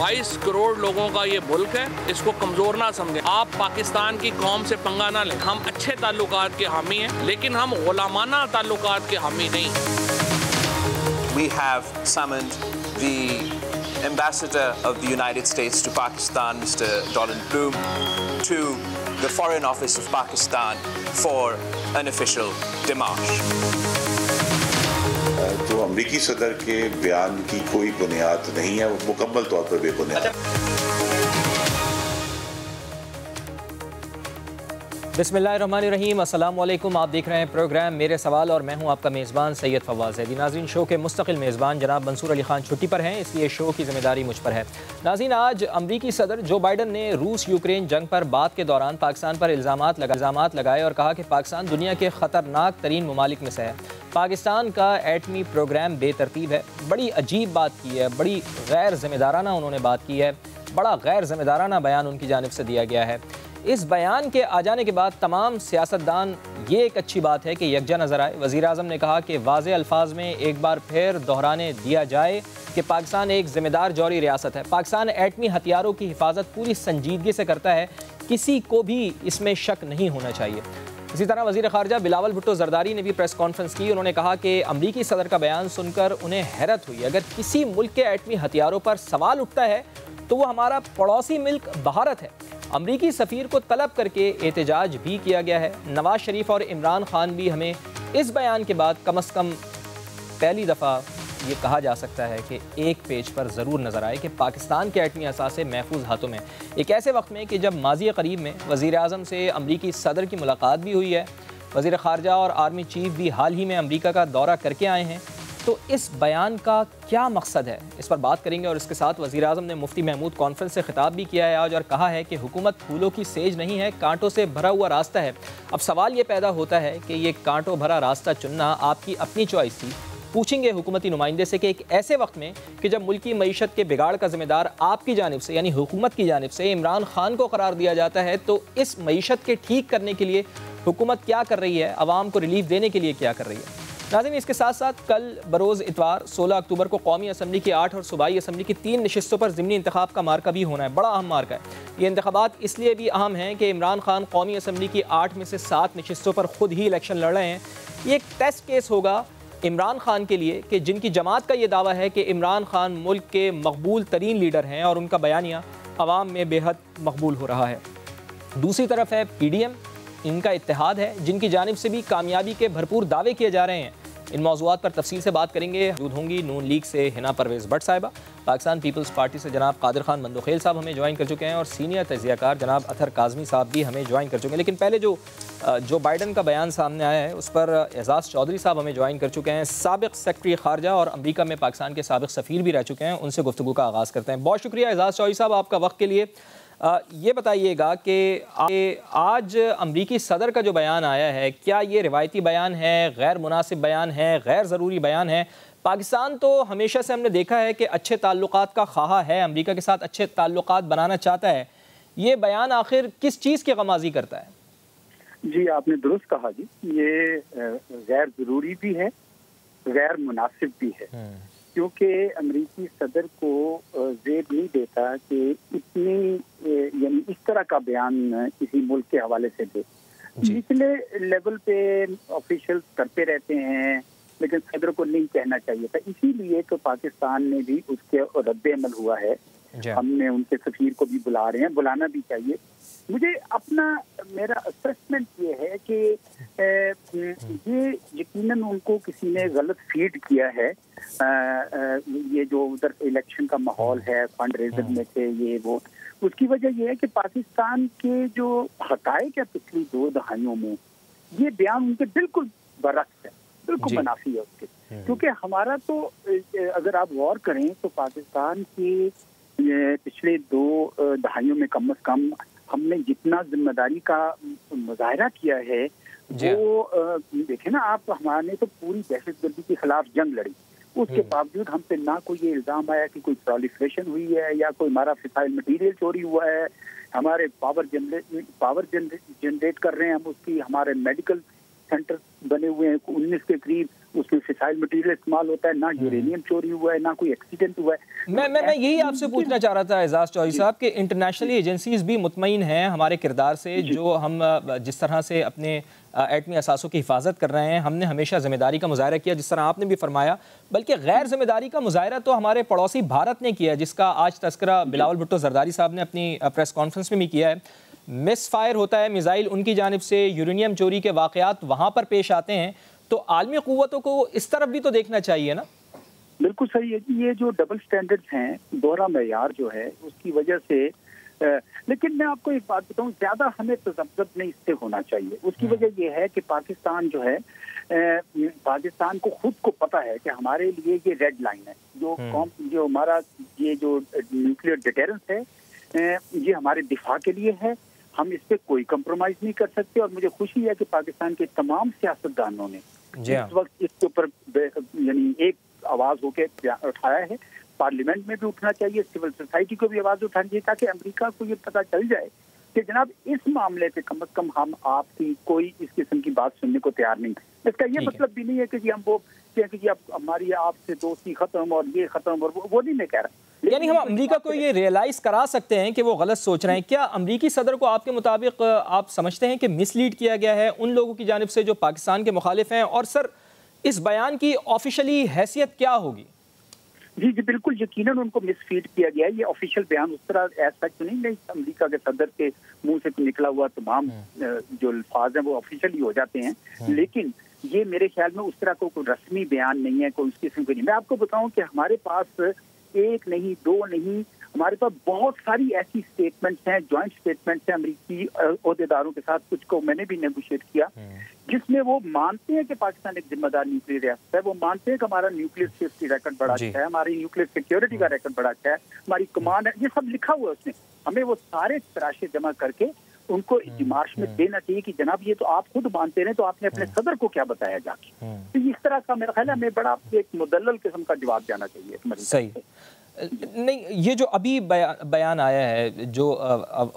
22 करोड़ लोगों का ये मुल्क है, इसको कमजोर ना समझें। आप पाकिस्तान की कौम से पंगा ना लें। हम अच्छे ताल्लुकात के हामी हैं, लेकिन हम गुलामाना ताल्लुकात के हामी नहीं। We have summoned the Ambassador of the United States to Pakistan, Mr. Donald Bloom, to the Foreign Office of Pakistan for an official démarche. तो अमरीकी सदर के बयान की कोई बुनियाद नहीं है, वो मुकम्मल तौर पर बेबुनियाद है। बिस्मिल्लाहिर्रहमानिर्रहीम, अस्सलाम वालेकुम। आप देख रहे हैं प्रोग्राम मेरे सवाल और मैं हूं आपका मेज़बान सैयद फवाज़ ज़ैदी। नाज़रीन, शो के मुस्तकिल मेज़बान जनाब मंसूर अली ख़ान छुट्टी पर हैं, इसलिए शो की ज़िम्मेदारी मुझ पर है। नाज़रीन, आज अमरीकी सदर जो बाइडन ने रूस यूक्रेन जंग पर बात के दौरान पाकिस्तान पर इल्ज़ामात लगाए और कहा कि पाकिस्तान दुनिया के ख़तरनाक तरीन ममालिक में से है। पाकिस्तान का एटमी प्रोग्राम बेतरतीब है। बड़ी अजीब बात की है, बड़ी गैर ज़िम्मेदाराना उन्होंने बात की है, बड़ा गैर ज़िम्मेदाराना बयान उनकी जानिब से दिया गया है। इस बयान के आ जाने के बाद तमाम सियासतदान, ये एक अच्छी बात है कि यकजा नज़र आए। वज़ीर आज़म ने कहा कि वाज़े अल्फाज में एक बार फिर दोहराने दिया जाए कि पाकिस्तान एक ज़िम्मेदार जौहरी रियासत है। पाकिस्तान एटमी हथियारों की हिफाजत पूरी संजीदगी से करता है, किसी को भी इसमें शक नहीं होना चाहिए। इसी तरह वज़ीर ख़ारजा बिलावल भुट्टो ज़रदारी ने भी प्रेस कॉन्फ्रेंस की। उन्होंने कहा कि अमरीकी सदर का बयान सुनकर उन्हें हैरत हुई। अगर किसी मुल्क के एटमी हथियारों पर सवाल उठता है तो वो हमारा पड़ोसी मुल्क भारत है। अमरीकी सफ़ीर को तलब करके एहतजाज भी किया गया है। नवाज शरीफ और इमरान खान भी हमें इस बयान के बाद कम अज़ कम पहली दफ़ा ये कहा जा सकता है कि एक पेज पर ज़रूर नज़र आए कि पाकिस्तान के एटमी असासे महफूज हाथों में। एक ऐसे वक्त में कि जब माज़ी करीब में वज़ीर आज़म से अमरीकी सदर की मुलाकात भी हुई है, वज़ीर ख़ारजा और आर्मी चीफ भी हाल ही में अमरीका का दौरा करके आए हैं, तो इस बयान का क्या मकसद है, इस पर बात करेंगे। और इसके साथ वज़ीर आज़म ने मुफ्ती महमूद कॉन्फ्रेंस से खिताब भी किया है आज और कहा है कि हुकूमत फूलों की सेज नहीं है, कांटों से भरा हुआ रास्ता है। अब सवाल ये पैदा होता है कि ये कांटों भरा रास्ता चुनना आपकी अपनी चॉइस थी। पूछेंगे हुकूमती नुमाइंदे से कि एक ऐसे वक्त में कि जब मुल्की मईशत के बिगाड़ का ज़िम्मेदार आपकी जानिब से यानी हुकूमत की जानिब से इमरान खान को करार दिया जाता है, तो इस मईशत के ठीक करने के लिए हुकूमत क्या कर रही है, आवाम को रिलीफ देने के लिए क्या कर रही है। नाज़रीन, इसके साथ साथ कल बरोज़ इतवार 16 अक्टूबर को कौमी असम्बली की 8 और सूबाई असम्बली की 3 नशिस्तों पर ज़िमनी इंतखाब का मार्का भी होना है। बड़ा अहम मार्का है। ये इंतखाबात इसलिए भी अहम हैं कि इमरान खान कौमी असम्बली की 8 में से 7 नशिस्तों पर खुद ही इलेक्शन लड़ रहे हैं। ये एक टेस्ट केस होगा इमरान खान के लिए कि जिनकी जमात का ये दावा है कि इमरान खान मुल्क के मकबूल तरीन लीडर हैं और उनका बयानिया अवाम में बेहद मकबूल हो रहा है। दूसरी तरफ है PDM, इनका इत्तेहाद है जिनकी जानिब से भी कामयाबी के भरपूर दावे किए जा रहे हैं। इन मौज़ूआत पर तफसील से बात करेंगे। मौजूद होंगी नून लीग से हिना परवेज़ भट्ट साहिबा, पाकिस्तान पीपल्स पार्टी से जनाब कादिर खान मंदोखेल साहब हमें ज्वाइन कर चुके हैं और सीनियर तजियाकार जनाब अथर काज़मी साहब भी हमें ज्वाइन कर चुके हैं। लेकिन पहले जो बाइडन का बयान सामने आया है उस पर एजाज़ चौधरी साहब हमें ज्वाइन कर चुके हैं, साबिक़ सेक्रेटरी ख़ारजा और अमरीका में पाकिस्तान के साबिक़ सफ़ीर भी रह चुके हैं। उनसे गुफ्तगू का आगाज़ करते हैं। बहुत शुक्रिया एजाज़ चौधरी साहब आपका वक्त के लिए। ये बताइएगा कि आज अमरीकी सदर का जो बयान आया है, क्या ये रिवायती बयान है, गैर मुनासिब बयान है, गैर ज़रूरी बयान है? पाकिस्तान तो हमेशा से हमने देखा है कि अच्छे ताल्लुकात का ख्वाह है, अमरीका के साथ अच्छे ताल्लुकात बनाना चाहता है। ये बयान आखिर किस चीज़ की गमाज़ी करता है? जी, आपने दुरुस्त कहा जी, ये गैर ज़रूरी भी है, गैर मुनासिब भी है, क्योंकि अमरीकी सदर को ज़ेब नहीं देता कि इतनी यानी इस तरह का बयान किसी मुल्क के हवाले से दे। निचले लेवल पे ऑफिशियल करते रहते हैं, लेकिन सदर को नहीं कहना चाहिए था। इसीलिए तो पाकिस्तान में भी उसके रद्द अमल हुआ है। हमने उनके सफीर को भी बुला रहे हैं, बुलाना भी चाहिए। मुझे मेरा असेसमेंट ये है कि ये यकीनन उनको किसी ने गलत फीड किया है। ये जो उधर इलेक्शन का माहौल है, फंड रेजर में से ये वो, उसकी वजह ये है कि पाकिस्तान के जो हकायक है पिछली 2 दहाइयों में, ये बयान उनके बिल्कुल बरक्स है, बिल्कुल मुनाफी है उसके। क्योंकि हमारा तो अगर आप गौर करें तो पाकिस्तान के पिछले 2 दहाइयों में कम से कम हमने जितना जिम्मेदारी का मुजाहरा किया है वो देखे ना आप, हमारे तो पूरी दहशतगर्दी के खिलाफ जंग लड़ी। उसके बावजूद हम पे ना कोई ये इल्जाम आया कि कोई प्रोलिफरेशन हुई है या कोई हमारा फिसाइल मटीरियल चोरी हुआ है। हमारे पावर जनरेट कर रहे हैं हम, उसकी हमारे मेडिकल सेंटर बने हुए हैं 19 के करीब, उसमें फिसाइल मटेरियल इस्तेमाल होता है, ना यूरेनियम चोरी हुआ है, ना कोई एक्सीडेंट हुआ है। मैं यही आपसे पूछना चाह रहा था एजाज चौधरी साहब कि इंटरनेशनल एजेंसीज भी मुतमईन हैं हमारे किरदार से, जो हम जिस तरह से अपने एटमी असासों की हिफाजत कर रहे हैं। हमने हमेशा जिम्मेदारी का मुजाहरा किया, जिस तरह आपने भी फरमाया, बल्कि गैर जिम्मेदारी का मुजाहरा तो हमारे पड़ोसी भारत ने किया, जिसका आज तस्करा बिलावल भुट्टो जरदारी साहब ने अपनी प्रेस कॉन्फ्रेंस में भी किया है। मिस फायर होता है मिसाइल उनकी जानिब से, यूरेनियम चोरी के वाकयात वहाँ पर पेश आते हैं, तो आलमी क़ुव्वतों को इस तरफ भी तो देखना चाहिए ना। बिल्कुल सही है। ये जो डबल स्टैंडर्ड्स हैं, दोहरा मेयार जो है, उसकी वजह से लेकिन मैं आपको एक बात बताऊं, ज्यादा हमें तजब्जुब नहीं इससे होना चाहिए। उसकी वजह यह है कि पाकिस्तान जो है, पाकिस्तान को खुद को पता है कि हमारे लिए ये रेड लाइन है, जो हमारा ये जो न्यूक्लियर डिटेरेंस है, ये हमारे दिफा के लिए है। हम इस पे कोई कंप्रोमाइज नहीं कर सकते। और मुझे खुशी है कि पाकिस्तान के तमाम सियासतदानों ने इस वक्त इसके ऊपर यानी एक आवाज होकर उठाया है। पार्लियामेंट में भी उठना चाहिए, सिविल सोसाइटी को भी आवाज उठानी चाहिए, ताकि अमेरिका को ये पता चल जाए कि जनाब इस मामले पे कम से कम हम आपकी कोई इस किस्म की बात सुनने को तैयार नहीं। इसका ये मतलब भी नहीं है कि जी हम वो कहें कि अब हमारी आपसे दोस्ती खत्म और ये खत्म और वो नहीं मैं कह रहा। यानी हम अमेरिका को ये रियलाइज करा सकते हैं कि वो गलत सोच रहे हैं। क्या अमेरिकी सदर को आपके मुताबिक आप समझते हैं कि मिसलीड किया गया है उन लोगों की जानिब से जो पाकिस्तान के मुखालिफ हैं? और सर, इस बयान की ऑफिशियली हैसियत क्या होगी? जी जी बिल्कुल, यकीनन उनको मिसफीड किया गया है। ये ऑफिशियल बयान उस तरह ऐसा तो नहीं, अमेरिका के सदर के मुंह से निकला हुआ तमाम जो अल्फाज हैं वो ऑफिशियली हो जाते हैं, लेकिन ये मेरे ख्याल में उस तरह को कोई रस्मी बयान नहीं है, कोई उस किस्म का नहीं। मैं आपको बताऊं कि हमारे पास एक नहीं, दो नहीं, हमारे पास बहुत सारी ऐसी स्टेटमेंट्स हैं, जॉइंट स्टेटमेंट्स हैं अमेरिकी ओहदेदारों के साथ, कुछ को मैंने भी नेगोशिएट किया, जिसमें वो मानते हैं कि पाकिस्तान एक जिम्मेदार न्यूक्लियर रियासत है। वो मानते हैं कि हमारा न्यूक्लियर सेफ्टी रिकॉर्ड बड़ा अच्छा है, हमारी न्यूक्लियर सिक्योरिटी का रिकॉर्ड बड़ा अच्छा है, हमारी कमांड है, ये सब लिखा हुआ है उसमें। हमें वो सारे तराशे जमा करके उनको डिमार्श में देना चाहिए कि जनाब ये तो आप खुद मानते रहे, तो आपने अपने सदर को क्या बताया जाके। तो इस तरह का मेरा ख्याल है हमें बड़ा एक मुदल्लल किस्म का जवाब देना चाहिए। सही नहीं, ये जो अभी बयान आया है, जो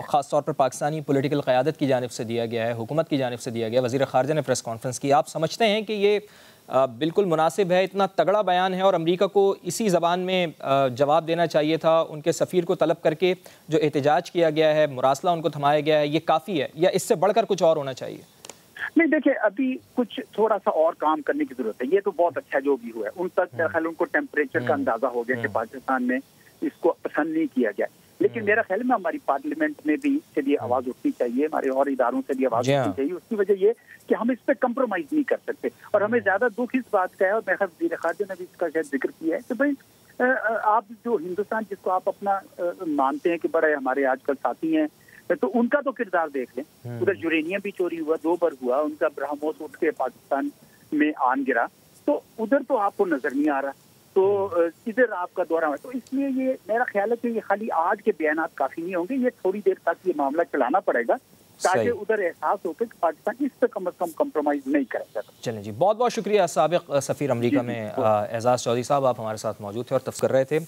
ख़ास तौर पर पाकिस्तानी पॉलिटिकल क़यादत की जानिब से दिया गया है, हुकूमत की जानिब से दिया गया, वज़ीर ख़ारजा ने प्रेस कॉन्फ्रेंस की, आप समझते हैं कि ये बिल्कुल मुनासिब है? इतना तगड़ा बयान है और अमेरिका को इसी ज़बान में जवाब देना चाहिए था, उनके सफ़ीर को तलब करके जो एहतजाज किया गया है, मुरासला उनको थमाया गया है, ये काफ़ी है या इससे बढ़कर कुछ और होना चाहिए? नहीं देखिए, अभी कुछ थोड़ा सा और काम करने की जरूरत है। ये तो बहुत अच्छा जो भी हुआ है, उन तक ख्याल उनको टेम्परेचर का अंदाजा हो गया कि पाकिस्तान में इसको पसंद नहीं किया गया। लेकिन मेरा ख्याल में हमारी पार्लियामेंट में भी इसके लिए आवाज उठनी चाहिए, हमारे और इदारों से भी आवाज उठनी चाहिए। उसकी वजह ये कि हम इस पे कंप्रोमाइज नहीं कर सकते। और हमें ज्यादा दुख इस बात का है, और मैं वज़ीर ख़ारजा ने भी इसका शायद जिक्र किया है कि भाई आप जो हिंदुस्तान जिसको आप अपना मानते हैं कि बड़े हमारे आजकल साथी हैं, तो उनका तो किरदार देख लें। उधर यूरेनियम भी चोरी हुआ, 2 बार हुआ, उनका ब्रह्मोस उठ के पाकिस्तान में आन गिरा, तो उधर तो आपको नजर नहीं आ रहा, तो इधर आपका दौरा है। तो इसलिए ये मेरा ख्याल है कि ये खाली आज के बयान काफी नहीं होंगे, ये थोड़ी देर तक ये मामला चलाना पड़ेगा ताकि उधर एहसास हो कि पाकिस्तान इस पर कम से कम कंप्रोमाइज नहीं करेगा। चलें जी, बहुत बहुत शुक्रिया साबिक सफ़ीर अमेरिका में एजाज चौधरी साहब, आप हमारे साथ मौजूद थे और तफ़सील कर रहे थे।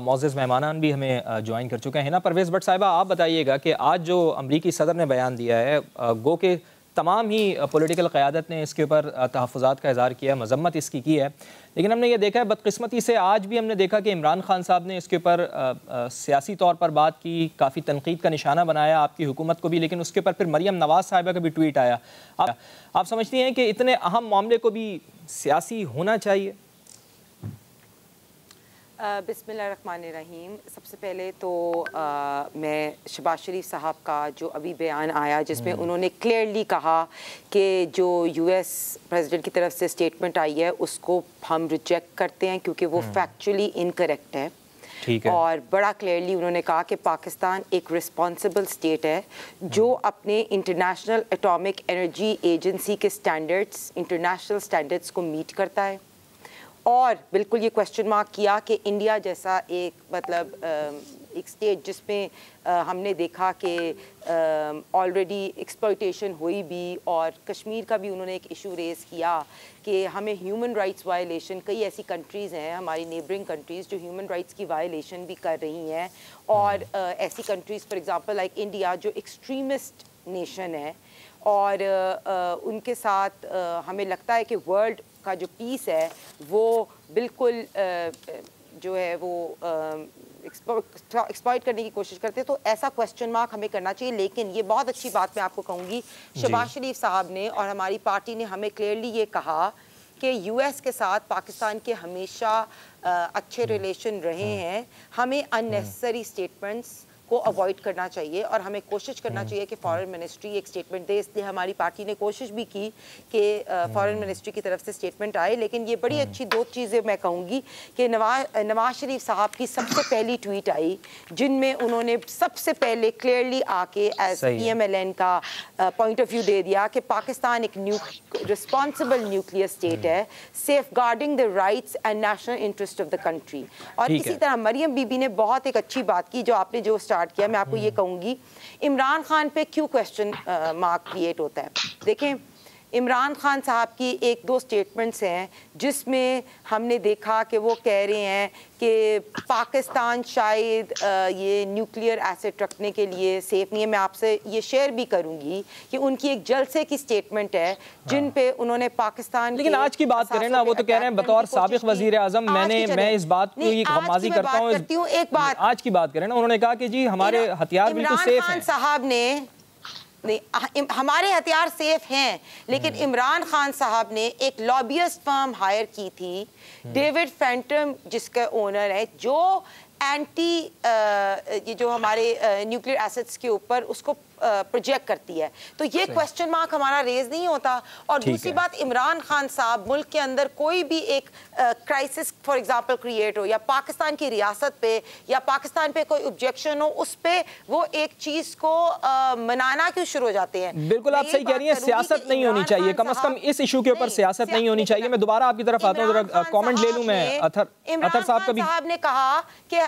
मौजूद मेहमान भी हमें ज्वाइन कर चुके हैं ना। परवेज़ भट्ट साहिबा, आप बताइएगा कि आज जो अमरीकी सदर ने बयान दिया है, गो के तमाम ही पॉलिटिकल क़यादत ने इसके ऊपर तहफ़्फ़ुज़ात का इज़हार किया, मज़म्मत इसकी की है, लेकिन हमने ये देखा है बदकिस्मती से आज भी हमने देखा कि इमरान खान साहब ने इसके ऊपर सियासी तौर पर बात की, काफ़ी तनकीद का निशाना बनाया आपकी हुकूमत को भी, लेकिन उसके ऊपर फिर मरियम नवाज़ साहिबा का भी ट्वीट आया। आप समझती हैं कि इतने अहम मामले को भी सियासी होना चाहिए? बिस्मिल्लाहिर्रहमानिर्रहीम। सबसे पहले तो मैं शहबाज शरीफ साहब का जो अभी बयान आया, जिसमें उन्होंने क्लियरली कहा कि जो यूएस प्रेसिडेंट की तरफ से स्टेटमेंट आई है उसको हम रिजेक्ट करते हैं क्योंकि वो फैक्चुअली इनकरेक्ट है। ठीक है। और बड़ा क्लियरली उन्होंने कहा कि पाकिस्तान एक रिस्पॉन्सिबल स्टेट है जो अपने इंटरनेशनल एटॉमिक एनर्जी एजेंसी के स्टैंडर्ड्स, इंटरनेशनल स्टैंडर्ड्स को मीट करता है। और बिल्कुल ये क्वेश्चन मार्क किया कि इंडिया जैसा एक मतलब एक स्टेट जिसमें हमने देखा कि ऑलरेडी एक्सप्लॉयटेशन हुई भी, और कश्मीर का भी उन्होंने एक इशू रेज़ किया कि हमें ह्यूमन राइट्स वायलेशन, कई ऐसी कंट्रीज़ हैं हमारी नेबरिंग कंट्रीज़ जो ह्यूमन राइट्स की वायलेशन भी कर रही हैं, और ऐसी countries for example like India जो एक्सट्रीमिस्ट नेशन है, और उनके साथ हमें लगता है कि वर्ल्ड का जो पीस है वो बिल्कुल जो है वो एक्सप्लॉइट करने की कोशिश करते हैं, तो ऐसा क्वेश्चन मार्क हमें करना चाहिए। लेकिन ये बहुत अच्छी बात मैं आपको कहूँगी, शहबाज शरीफ साहब ने और हमारी पार्टी ने हमें क्लियरली ये कहा कि यूएस के साथ पाकिस्तान के हमेशा अच्छे रिलेशन रहे हैं, हमें अननेसेसरी स्टेटमेंट्स को अवॉइड करना चाहिए और हमें कोशिश करना चाहिए कि फॉरेन मिनिस्ट्री एक स्टेटमेंट दे। इसलिए हमारी पार्टी ने कोशिश भी की कि फॉरेन मिनिस्ट्री की तरफ से स्टेटमेंट आए। लेकिन ये बड़ी अच्छी दो चीज़ें मैं कहूँगी कि नवाज शरीफ साहब की सबसे पहली ट्वीट आई जिनमें उन्होंने सबसे पहले क्लियरली आके एज PMLN का पॉइंट ऑफ व्यू दे दिया कि पाकिस्तान एक रिस्पॉन्सिबल न्यूक्लियर स्टेट है, safeguarding the rights and national interest of the country. और इसी तरह मरियम बीबी ने बहुत एक अच्छी बात की जो आपने जो स्टार्ट किया। मैं आपको ये कहूँगी, इमरान खान पे क्यों क्वेश्चन मार्क क्रिएट होता है। देखें, इमरान खान साहब की एक दो स्टेटमेंट्स हैं जिसमें हमने देखा कि वो कह रहे हैं कि पाकिस्तान शायद ये न्यूक्लियर एसेट रखने के लिए सेफ नहीं है। मैं आपसे ये शेयर भी करूंगी कि उनकी एक जलसे की स्टेटमेंट है जिन पे उन्होंने पाकिस्तान, लेकिन आज की बात करें ना, वो तो कह रहे हैं बतौर साबिक वजीर आजम मैं इस बात को गमाजी करता हूँ। एक बात आज की बात करें ना, उन्होंने कहा कि जी हमारे हथियार बिल्कुल सेफ हैं। साहब ने नहीं, हमारे हथियार सेफ हैं, लेकिन इमरान खान साहब ने एक लॉबियस्ट फर्म हायर की थी, डेविड फैंटम जिसका ओनर है, जो एंटी ये जो हमारे न्यूक्लियर एसेट्स के ऊपर उसको प्रोजेक्ट करती है। तो ये क्वेश्चन मार्क हमारा रेज नहीं होता। और दूसरी बात, इमरान खान साहब मुल्क के अंदर कोई भी एक क्राइसिस फॉर एग्जांपल क्रिएट हो या पाकिस्तान की रियासत पे या पाकिस्तान पे कोई ऑब्जेक्शन हो, उस पे वो एक चीज को मनाना क्यों शुरू हो जाते हैं। बिल्कुल आप सही कह रही हैं, सियासत नहीं होनी चाहिए, कम से कम इस इशू के ऊपर सियासत नहीं होनी चाहिए। मैं दोबारा आपकी तरफ आता हूँ, जरा कमेंट ले लूं मैं। अतर साहब ने कहा कि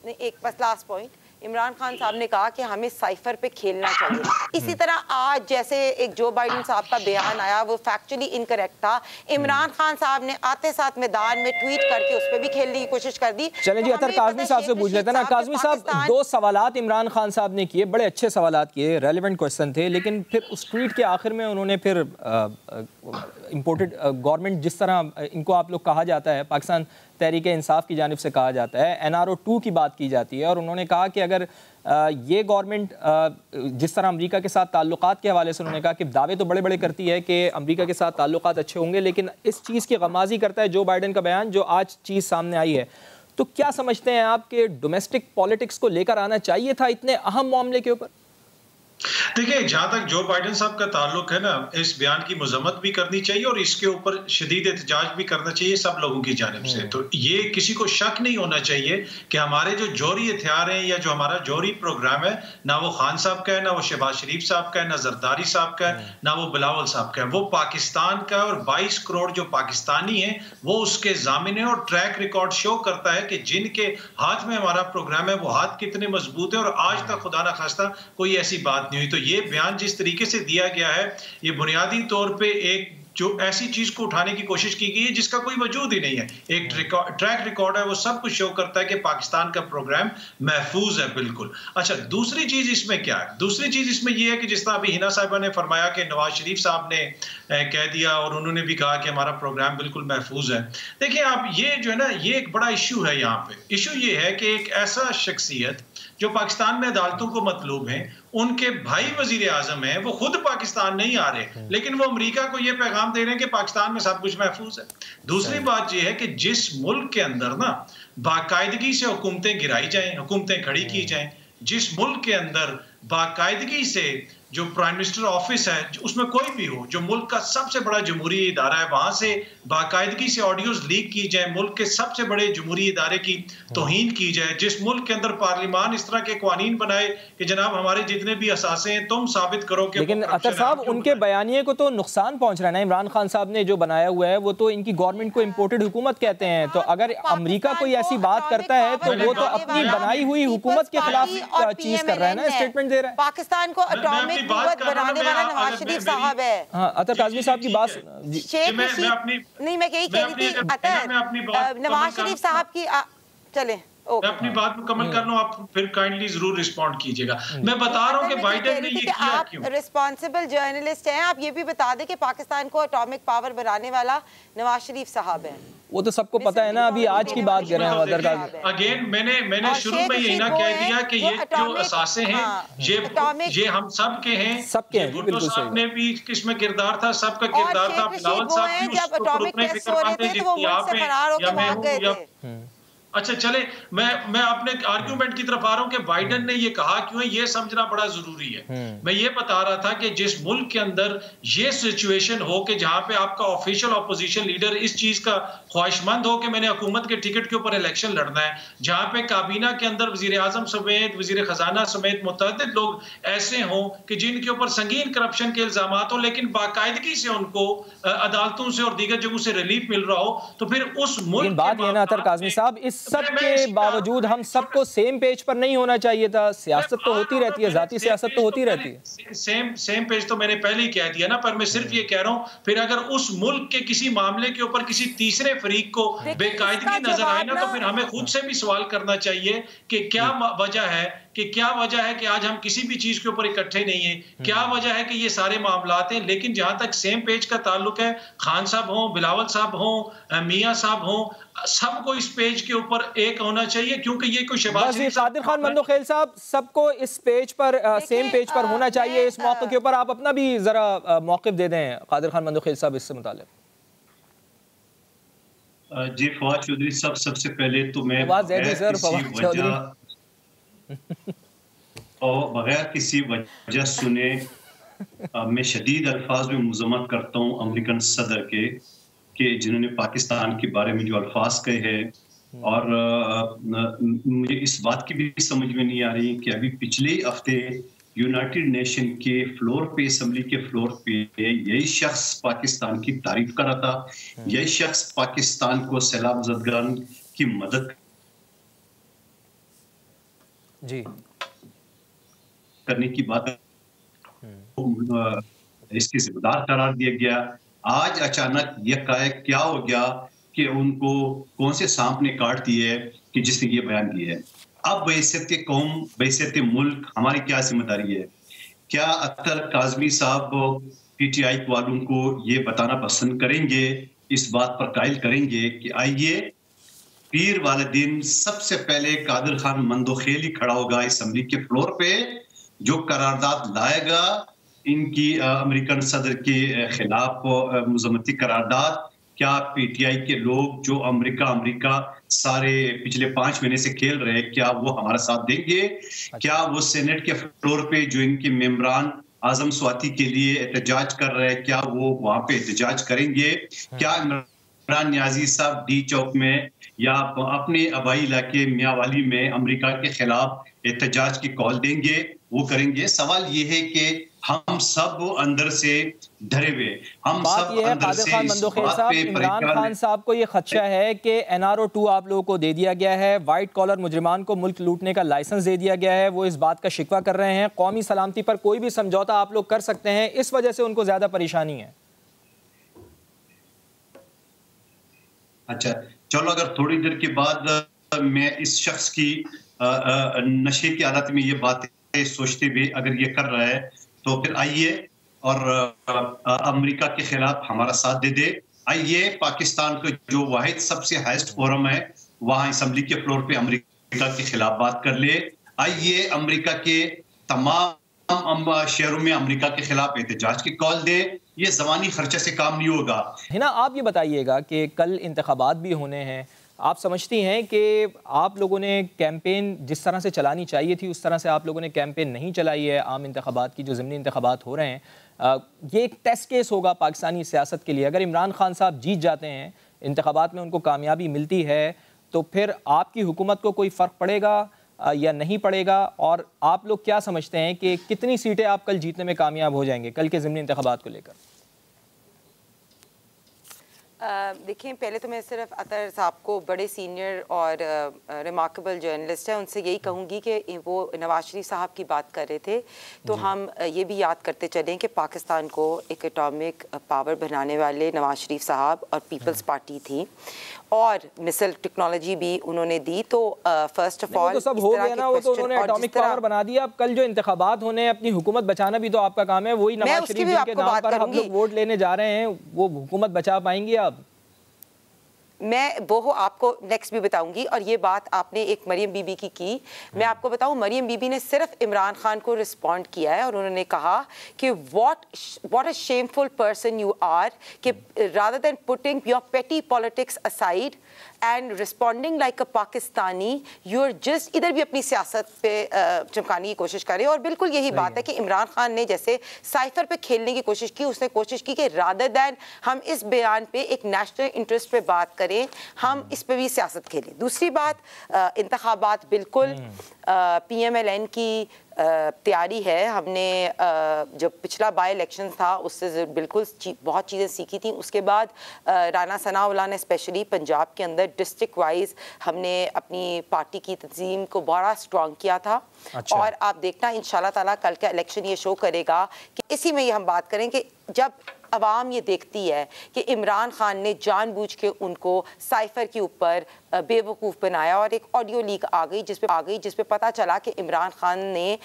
एक बस लास्ट पॉइंट, इमरान खान साहब ने कहा कि हमें साइफर पे खेलना चाहिए। इसी तरह आज जैसे एक जो बाइडन साहब का बयान आया वो फैक्चुअली इनकरेक्ट था। इमरान खान साहब ने आते साथ मैदान में ट्वीट करके उस पे भी खेलने की कोशिश कर दी। चलें जी, अतर काज़मी साहब से पूछ लेते हैं ना। काज़मी साहब, दो सवालात इमरान खान साहब ने किए, बड़े अच्छे सवालात किए, रेलेवेंट क्वेश्चन थे, लेकिन फिर उस ट्वीट के आखिर में उन्होंने फिर इम्पोर्टेड गवर्नमेंट, जिस तरह इनको आप लोग कहा जाता है, पाकिस्तान तहरीक इंसाफ की जानिब से कहा जाता है, NRO 2 की बात की जाती है, और उन्होंने कहा कि अगर ये गवर्नमेंट जिस तरह अमेरिका के साथ ताल्लुकात के हवाले से उन्होंने कहा कि दावे तो बड़े बड़े करती है कि अमेरिका के साथ ताल्लुकात अच्छे होंगे, लेकिन इस चीज़ की गमाजी करता है जो बाइडन का बयान जो आज चीज़ सामने आई है। तो क्या समझते हैं आप कि डोमेस्टिक पॉलिटिक्स को लेकर आना चाहिए था इतने अहम मामले के ऊपर? देखिए, जहां तक जो बाइडन साहब का ताल्लुक है ना, इस बयान की मजम्मत भी करनी चाहिए और इसके ऊपर शदीद एहतजाज भी करना चाहिए सब लोगों की जानिब से। तो ये किसी को शक नहीं होना चाहिए कि हमारे जो जौहरी हथियार हैं या जो हमारा जौहरी प्रोग्राम है, ना वो खान साहब का है, ना वो शहबाज शरीफ साहब का है, ना जरदारी साहब का है, ना वो बिलावल साहब का है, वो पाकिस्तान का है। और 22 करोड़ जो पाकिस्तानी हैं वो उसके जामिन है और ट्रैक रिकॉर्ड शो करता है कि जिनके हाथ में हमारा प्रोग्राम है वो हाथ कितने मजबूत है, और आज तक खुदा ना खास्ता कोई ऐसी बात नहीं हुई। तो ये बयान जिस तरीके से दिया गया है, ये बुनियादी तौर पे एक जो ऐसी चीज को उठाने की कोशिश की गई है जिसका कोई वजूद ही नहीं है। एक ट्रैक रिकॉर्ड है, वो सब कुछ शो करता है कि पाकिस्तान का प्रोग्राम महफूज है बिल्कुल। अच्छा, दूसरी चीज इसमें क्या है? दूसरी चीज इसमें यह है कि जिस तरह अभी हिना साहिबा ने फरमाया कि नवाज शरीफ साहब ने कह दिया और उन्होंने भी कहा कि हमारा प्रोग्राम बिल्कुल महफूज है। देखिए आप, ये जो है ना, ये एक बड़ा इशू है। यहाँ पे इशू ये है कि एक ऐसा शख्सियत जो पाकिस्तान में अदालतों को मतलूब हैं, उनके भाई वजीर आजम हैं, वो खुद पाकिस्तान नहीं आ रहे, लेकिन वो अमेरिका को ये पैगाम दे रहे हैं कि पाकिस्तान में सब कुछ महफूज है। दूसरी बात ये है कि जिस मुल्क के अंदर ना बाकायदगी से हुकूमतें गिराई जाएं, हुकूमतें खड़ी की जाएं, जिस मुल्क के अंदर बाकायदगी से जो प्राइम मिनिस्टर ऑफिस है उसमें कोई भी हो, जो मुल्क का सबसे बड़ा जमहूरी इदारा है, वहां से बाकायदगी से ऑडियोज लीक की जाए, मुल्क के सबसे बड़े जमहूरी इदारे की तौहीन की जाए, जिस मुल्क के अंदर पार्लियामान इस तरह के कानून बनाए कि जनाब हमारे जितने भी असासे हैं तुम साबित करो कि। लेकिन अतर साहब, उनके बयानिए को तो नुकसान पहुंच रहा है ना। इमरान खान साहब ने जो बनाया हुआ है वो तो इनकी गवर्नमेंट को इम्पोर्टेड हुकूमत कहते हैं, तो अगर अमेरिका कोई ऐसी बात करता है तो वो तो अपनी बनाई हुई हुकूमत के खिलाफ चीज कर रहा है ना, स्टेटमेंट दे रहा है। पाकिस्तान को एटॉमिक कुव्वत बनाने वाला नवाज शरीफ साहब है। हाँ, अतर काज़मी साहब की बात नहीं, मैं यही कह रही थी, अतर नवाज शरीफ साहब की चले मैं अपनी बात मुकम्मल कर लूं, आप फिर काइंडली जरूर रिस्पॉन्ड कीजिएगा। मैं बता रहा हूं कि बाइडेन ने ये किया क्यों। रिस्पॉन्सिबल जर्नलिस्ट हैं, आप ये भी बता दें कि पाकिस्तान को एटॉमिक पावर बनाने वाला नवाज शरीफ साहब हैं। वो तो सबको पता है ना, अभी आज की बात कर रहे हैं। अगेन मैंने शुरू में यही ना कह दिया कि ये जो असासे हैं ये हम सब के हैं, सबके भुट्टो साहब ने भी इसमें किरदार था, सबका किरदार था, बिलावल साहब भी उसको उतने फिक्रमंद थे जितनी आप हैं या मैं हूं या अच्छा चले, मैं अपने आर्ग्यूमेंट की तरफ आ रहा हूं कि बाइडेन ने ये कहा क्यों है, ये समझना बड़ा जरूरी है। मैं ये बता रहा था कि जिस मुल्क के अंदर ये सिचुएशन हो कि जहां पे आपका ऑफिशियल ऑपोजिशन लीडर इस चीज का ख्वाहिशमंद हो कि मैंने हुकूमत के टिकट के ऊपर इलेक्शन लड़ना है, जहां पे काबीना के अंदर वजीर आजम समेत वजीर खजाना समेत मुतअद्दिद लोग ऐसे हों कि जिनके ऊपर संगीन करप्शन के इल्जाम हो, लेकिन बाकायदगी से उनको अदालतों से और दीगर जगहों से रिलीफ मिल रहा हो, तो फिर उस मुल्क बात ये ना अतर काज़मी साहब, इस सब के बावजूद हम सबको सेम पेज पर नहीं होना चाहिए था। सियासत तो होती रहती है, जाती सियासत तो होती रहती है। सेम पेज तो मैंने पहले ही कह दिया ना, पर मैं सिर्फ ये कह रहा हूं फिर अगर उस मुल्क के किसी मामले के ऊपर किसी तीसरे फरीक को बेकायदगी नजर आए ना, तो फिर हमें खुद से भी सवाल करना चाहिए कि क्या वजह है कि आज हम किसी भी चीज के ऊपर इकट्ठे नहीं है, क्या वजह है कि ये सारे मामलात हैं। लेकिन जहां तक सेम पेज का ताल्लुक है, खान साहब हों, बिलावल साहब हों, मियां साहब हों, सबको इस पेज के ऊपर एक होना चाहिए, क्योंकि ये कोई शहबाज कादिर खान मंदोखेल साहब, सबको इस पेज पर सेम पेज पर होना चाहिए। इस मौके के ऊपर आप अपना भी जरा मौक़िफ़ दे दें कादिर खान मंदोखेल साहब इससे मुताल्लिक़। जी फवाद चौधरी साहब, सबसे पहले तो मैं और बगैर किसी वजह सुने मैं शदीद अल्फाज में मुज़म्मत करता हूँ अमेरिकन सदर के जिन्होंने पाकिस्तान के बारे में जो अल्फाज कहे हैं, और मुझे इस बात की भी समझ में नहीं आ रही कि अभी पिछले हफ्ते यूनाइटेड नेशन के फ्लोर पे, असम्बली के फ्लोर पे यही शख्स पाकिस्तान की तारीफ कर रहा था, यही शख्स पाकिस्तान को सैलाब ज़दगान की मदद जी करने की बात इसके जिम्मेदार करार दिया गया। आज अचानक ये क्या हो गया कि उनको कौन से सांप ने काट दिए कि जिसने ये बयान दिया है। अब बैसियत कौम, बैसियत मुल्क हमारी क्या जिम्मेदारी है? क्या अख्तर काज़मी साहब पीटीआई वालों को ये बताना पसंद करेंगे, इस बात पर कायल करेंगे कि आइए पीर वाले दिन सबसे पहले कादिर खान मंदोखेल ही खड़ा होगा असम्बली के फ्लोर पे, जो करारदाद लाएगा इनकी अमेरिकन सदर के खिलाफ मुज़म्मती करारदाद। क्या पीटीआई के लोग जो अमेरिका सारे पिछले 5 महीने से खेल रहे हैं, क्या वो हमारा साथ देंगे? क्या वो सेनेट के फ्लोर पे जो इनके मेंबरान आजम स्वाति के लिए एहतजाज कर रहे हैं, क्या वो वहां पे एहतजाज करेंगे? क्या इमरान नियाजी साहब डी चौक में या अपने आबाई इलाके मियांवाली में अमेरिका के खिलाफ एहतजाज की कॉल देंगे? वो करेंगे। सवाल ये है कि हम सब अंदर से डरे हुए, हम सब अंदर से इमरान खान साहब को ये खदशा है कि NRO 2 आप लोगों को दे दिया गया है, वाइट कॉलर मुजरिमान को मुल्क लूटने का लाइसेंस दे दिया गया है, वो इस बात का शिकवा कर रहे हैं। कौमी सलामती पर कोई भी समझौता आप लोग कर सकते हैं, इस वजह से उनको ज्यादा परेशानी है। अच्छा चलो, अगर थोड़ी देर के बाद मैं इस शख्स की नशे की हालत में ये बातें सोचते हुए अगर ये कर रहा है, तो फिर आइए और अमेरिका के खिलाफ हमारा साथ दे दे। आइए पाकिस्तान का जो वाहिद सबसे हाईएस्ट फोरम है वहां असम्बली के फ्लोर पे अमेरिका के खिलाफ बात कर ले। आइए अमेरिका के तमाम शहरों में अमेरिका के खिलाफ एहतजाज की कॉल दे। ये ज़मानी खर्चे से काम नहीं होगा। है ना, आप ये बताइएगा कि कल इंतखाबात भी होने हैं, आप समझती हैं कि आप लोगों ने कैंपेन जिस तरह से चलानी चाहिए थी उस तरह से आप लोगों ने कैंपेन नहीं चलाई है? आम इंतखाबात की जो ज़मीनी इंतखाबात हो रहे हैं, ये एक टेस्ट केस होगा पाकिस्तानी सियासत के लिए। अगर इमरान खान साहब जीत जाते हैं, इंतखाबात में उनको कामयाबी मिलती है, तो फिर आपकी हुकूमत को कोई फ़र्क पड़ेगा या नहीं पड़ेगा? और आप लोग क्या समझते हैं कि कितनी सीटें आप कल जीतने में कामयाब हो जाएंगे कल के ज़मीनी इंतखाबात को लेकर? देखिए, पहले तो मैं सिर्फ अतर साहब को, बड़े सीनियर और रिमार्केबल जर्नलिस्ट हैं, उनसे यही कहूँगी कि वो नवाज शरीफ साहब की बात कर रहे थे, तो हम ये भी याद करते चलें कि पाकिस्तान को एक एटॉमिक पावर बनाने वाले नवाज शरीफ साहब और पीपल्स पार्टी थी, और मिसाइल टेक्नोलॉजी भी उन्होंने दी। तो फर्स्ट ऑफ ऑल तो सब हो गया ना, वो तो उन्होंने एटॉमिक पावर बना दिया। अब कल जो इंतखाबात होने, अपनी हुकूमत बचाना भी तो आपका काम है। वही नवाज शरीफ के नाम पर हम लोग वोट लेने जा रहे हैं, वो हुकूमत बचा पाएंगे आप? मैं वो आपको नेक्स्ट भी बताऊंगी। और ये बात आपने एक मरियम बीबी की मैं आपको बताऊं, मरियम बीबी ने सिर्फ इमरान खान को रिस्पॉन्ड किया है और उन्होंने कहा कि what a shameful person you are, कि rather than putting your petty politics aside and responding like a Pakistani, you are just, इधर भी अपनी सियासत पे चमकाने की कोशिश करें। और बिल्कुल यही बात है कि इमरान खान ने जैसे साइफर पे खेलने की कोशिश की, उसने कोशिश की कि रादर दैन हम इस बयान पे एक नेशनल इंटरेस्ट पे बात करें, हम इस पे भी सियासत खेलें। दूसरी बात, इंतखाबात बिल्कुल PMLN की तैयारी है। हमने जब पिछला बाई इलेक्शन था उससे बिल्कुल बहुत चीज़ें सीखी थी। उसके बाद राना सनाउल्लाह ने स्पेशली पंजाब के अंदर डिस्ट्रिक्ट वाइज हमने अपनी पार्टी की तंजीम को बड़ा स्ट्रॉन्ग किया था। अच्छा। और आप देखना इंशाल्लाह ताला कल का इलेक्शन ये शो करेगा कि इसी में ये हम बात करें कि जब अवाम ये देखती है कि इमरान खान ने जानबूझ के उनको साइफर के ऊपर बेवकूफ़ बनाया और एक ऑडियो लीक आ गई जिस पे पता चला कि इमरान खान ने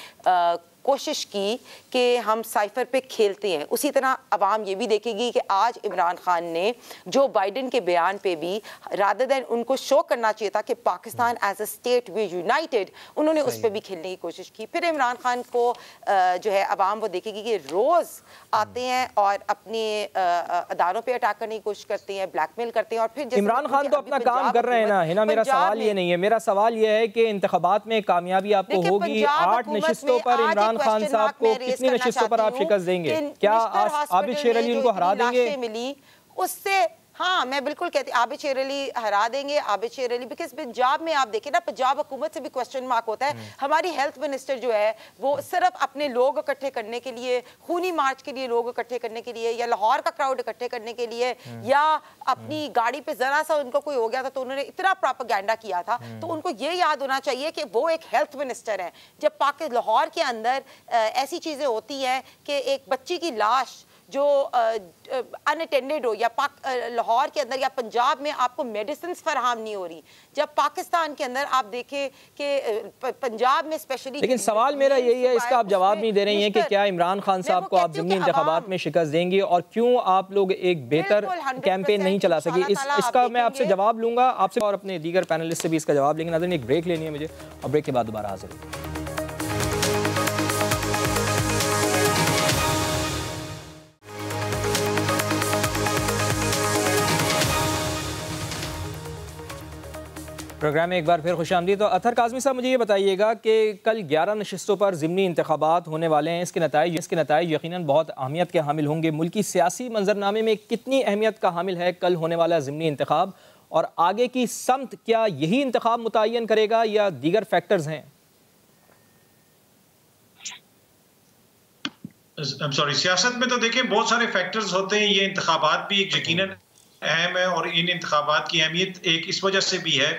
कोशिश की कि हम साइफर पे खेलते हैं। उसी तरह अवाम ये भी देखेगी कि आज इमरान खान ने जो बाइडन के बयान पे भी रादर देन उनको शो करना चाहिए था कि Pakistan as a state we united, उन्होंने उस पर भी खेलने की कोशिश की। फिर इमरान खान को जो है अवाम वो देखेगी कि रोज़ आते हैं और अपने अदारों पे अटैक करने की कोशिश करते हैं, ब्लैकमेल करते हैं। और फिर इमरान खान तो अपना काम कर रहे हैं ना, है ना। मेरा सवाल ये नहीं है, मेरा सवाल ये है कि इंतखाबात में कामयाबी आपको होगी, 8 नशिस्तों पर इमरान खान साहब को कितनी नशिस्तों पर आप शिकस्त देंगे? क्या आबिद शेर अली उनको हरा देंगे? मिली उससे, हाँ मैं बिल्कुल कहती आबिद शेर अली हरा देंगे। आबिद शेर अली बिकॉज पंजाब में आप देखें ना, पंजाब हुकूमत से भी क्वेश्चन मार्क होता है। हमारी हेल्थ मिनिस्टर जो है वो सिर्फ अपने लोग इकट्ठे करने के लिए, खूनी मार्च के लिए लोग इकट्ठे करने के लिए, या लाहौर का क्राउड इकट्ठे करने के लिए, या अपनी गाड़ी पे जरा सा उनको कोई हो गया था तो उन्होंने इतना प्रोपेगेंडा किया था। तो उनको ये याद होना चाहिए कि वो एक हेल्थ मिनिस्टर है। जब लाहौर के अंदर ऐसी चीजें होती हैं कि एक बच्ची की लाश जो अनअटेंडेड हो, या लाहौर के अंदर या पंजाब में आपको मेडिसिन फराहम नहीं हो रही, जब पाकिस्तान के अंदर आप देखें कि पंजाब में स्पेशली। लेकिन सवाल मेरा यही है, इसका आप जवाब नहीं दे रही हैं कि क्या इमरान खान साहब को आप ज़िमनी इंतखाबात में शिकस्त देंगी, और क्यों आप लोग एक बेहतर कैंपेन नहीं चला सके? इसका मैं आपसे जवाब लूंगा, आपसे और अपने दीगर पैनलिस्ट से भी इसका जवाब लेंगे। नाज़रीन, एक ब्रेक लेनी है मुझे और ब्रेक के बाद दोबारा हाजिर होंगे। प्रोग्राम में एक बार फिर खुशामदीद। तो अतहर काज़मी साहब, मुझे ये बताइएगा कि कल 11 नशिस्तों पर ज़िमनी इंतखाबात होने वाले हैं। इसके नताइज यकीनन बहुत अहमियत के हामिल होंगे। मुल्की सियासी मंजरनामे में कितनी अहमियत का हामिल है कल होने वाला ज़िमनी इंतखाब, और आगे की समत क्या यही इंतखाब मुतय्यन करेगा या दीगर फैक्टर्स हैं? सियासत में तो देखिए बहुत सारे फैक्टर्स होते हैं। ये इंतखाबात भी एक यकीनन अहम है, और इन इंतखाबात की अहमियत एक इस वजह से भी है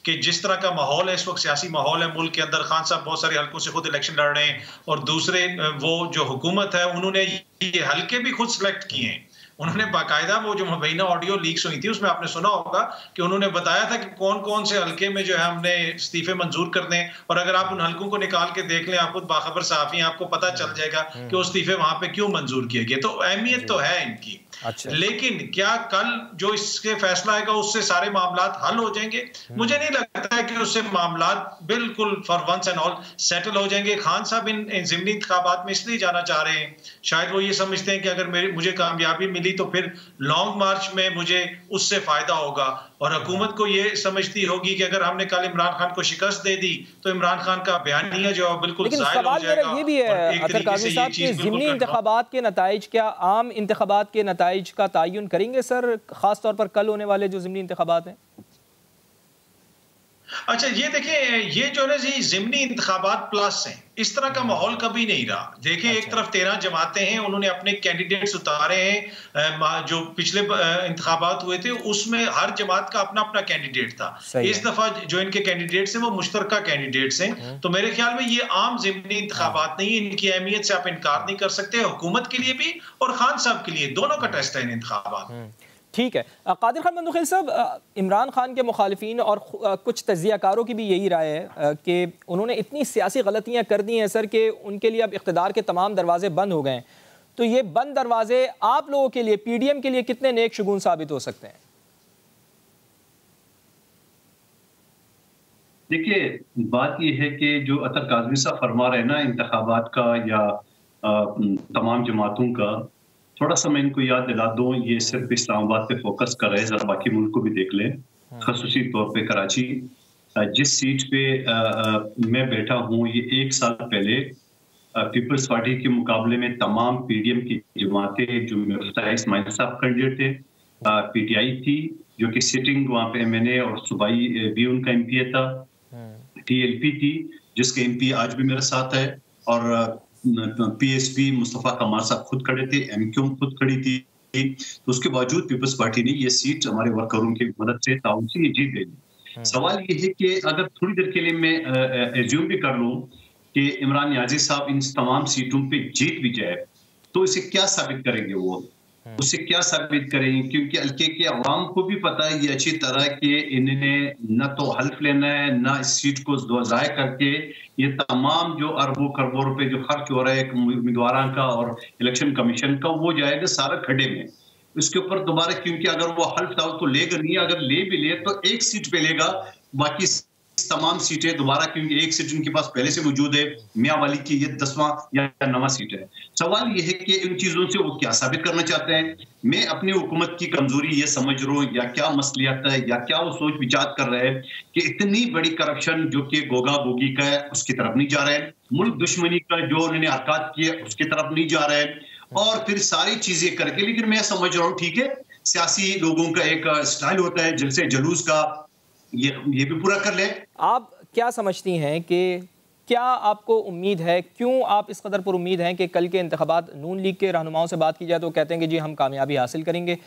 कि जिस तरह का माहौल है इस वक्त, सियासी माहौल है मुल्क के अंदर, खान साहब बहुत सारे हल्कों से खुद इलेक्शन लड़ रहे हैं, और दूसरे वो जो हुकूमत है उन्होंने ये हल्के भी खुद सिलेक्ट किए हैं। उन्होंने बाकायदा वो जो मुबैना ऑडियो लीक्स हुई थी उसमें आपने सुना होगा कि उन्होंने बताया था कि कौन कौन से हल्के में जो है हमने इस्तीफे मंजूर करने हैं, और अगर आप उन हल्कों को निकाल के देख लें, आप खुद बाखबर सहाफी हैं, आपको पता चल जाएगा कि वो इस्तीफे वहां पे क्यों मंजूर किए गए। तो अहमियत तो है इनकी। अच्छा। लेकिन क्या कल जो इसके फैसला आएगा उससे सारे मामलात हल हो जाएंगे? मुझे नहीं लगता है कि उससे मामलात बिल्कुल for once and all settle हो जाएंगे। खान साहब इन ज़िमनी इंतखाबात में इसलिए जाना चाह रहे हैं, शायद वो ये समझते हैं कि अगर मुझे कामयाबी मिली तो फिर लॉन्ग मार्च में मुझे उससे फायदा होगा, और हुकूमत को ये समझती होगी कि अगर हमने कल इमरान खान को शिकस्त दे दी तो इमरान खान का बयानिया जो है बिल्कुल ज़ाहिर हो जाएगा। ये भी है अतर काज़मी साहब कि ज़िमनी इंतखाबात के नताइज क्या आम इंतखाबात के नताइज का तयन करेंगे सर, खास तौर पर कल होने वाले जो ज़िमनी इंतखाबात हैं? अच्छा ये देखिए, ये जो है जी ज़िमनी इंतखाबात प्लस हैं, इस तरह का माहौल कभी नहीं रहा। देखिए एक तरफ 13 जमातें हैं, उन्होंने अपने कैंडिडेट्स उतारे हैं। जो पिछले इंतखाबात हुए थे उसमें हर जमात का अपना अपना कैंडिडेट था। इस दफा जो इनके कैंडिडेट्स हैं वो मुश्तरका कैंडिडेट्स हैं। तो मेरे ख्याल में ये आम ज़िमनी इंतखाबात नहीं है, इनकी अहमियत से आप इनकार नहीं कर सकते। हुकूमत के लिए भी और खान साहब के लिए, दोनों का टेस्ट है इन इंतखाबात। ठीक है। कादिर खान बंदूखेल साहब, इमरान खान के मुखालिफिन और कुछ तज्जियाकारों की भी यही राय है कि उन्होंने इतनी सियासी गलतियां कर दी हैं सर कि उनके लिए अब इख्तिदार के तमाम दरवाजे बंद हो गए हैं। तो ये बंद दरवाजे आप लोगों के लिए, पीडीएम के लिए कितने नेक शगुन साबित हो सकते हैं? देखिए बात यह है कि जो अतर काज़मी साहब फरमा रहे हैं ना इंतखाबात का या तमाम जमातों का, थोड़ा सा मैं इनको याद दिला दूं, ये सिर्फ इस्लामाबाद पे फोकस कर रहे हैं, जरा बाकी मुल्क को भी देख लें। खसूसी तौर पे कराची, जिस सीट पे मैं बैठा हूँ, ये 1 साल पहले पीपल्स पार्टी के मुकाबले में तमाम पीडीएम की जमातें, जो मिफ्ताह इस्माइल साहब कैंडिडेट थे, पीटीआई थी जो कि सिटिंग वहाँ पे एमएनए और सूबाई भी उनका एमपीए था, टीएलपी थी जिसके एमपी आज भी मेरे साथ है, और पीएसपी मुस्तफा कमाल साहब खुद खड़े थे, एमक्यू खुद खड़ी थी। तो उसके बावजूद पीपल्स पार्टी ने ये सीट हमारे वर्करों की मदद से ताउन से जीत गई। सवाल ये है कि अगर थोड़ी देर के लिए मैं एज्यूम भी कर लूं कि इमरान नियाजी साहब इन तमाम सीटों पे जीत भी जाए, तो इसे क्या साबित करेंगे? वो उसे क्या साबित करेंगे? क्योंकि हल्के के अवाम को भी पता है ये अच्छी तरह कि इन्हें न तो हल्फ लेना है, न इस सीट को ज़ाय करके ये तमाम जो अरबों खरबों रुपए जो खर्च हो रहा है उम्मीदवारों का और इलेक्शन कमीशन का, वो जाएगा सारा खड्डे में। इसके ऊपर दोबारा, क्योंकि अगर वो हल्फ तो लेगा नहीं, अगर ले भी ले तो एक सीट पे लेगा, बाकी तमाम सीटें दोबारा, क्योंकि एक सीट उनके पास पहले से मौजूद है, मियाँ वाली की ये 10वां या 9वां सीट है। सवाल ये है कि इन चीजों से वो क्या साबित करना चाहते हैं? मैं अपनी हुकूमत की कमजोरी ये समझ रहा हूँ, या क्या मसलियत है, या क्या वो सोच विचार कर रहे हैं कि इतनी बड़ी करप्शन जो कि गोगा गोगी का है उसकी तरफ नहीं जा रहे हैं, मुल्क दुश्मनी का जो उन्होंने हरकत की है उसकी तरफ नहीं जा रहे हैं, और फिर सारी चीजें करके। लेकिन मैं समझ रहा हूँ ठीक है, सियासी लोगों का एक स्टाइल होता है जलसे जुलूस का, ये भी पूरा कर ले। आप क्या समझती हैं कि क्या आपको उम्मीद है, क्यों आप इस कदर पर उम्मीद हैं कि कल के इंतखाबात, नून लीग के रहनुमाओं से बात की जाए तो कहते हैं कि जी हम कामयाबी हासिल करेंगे?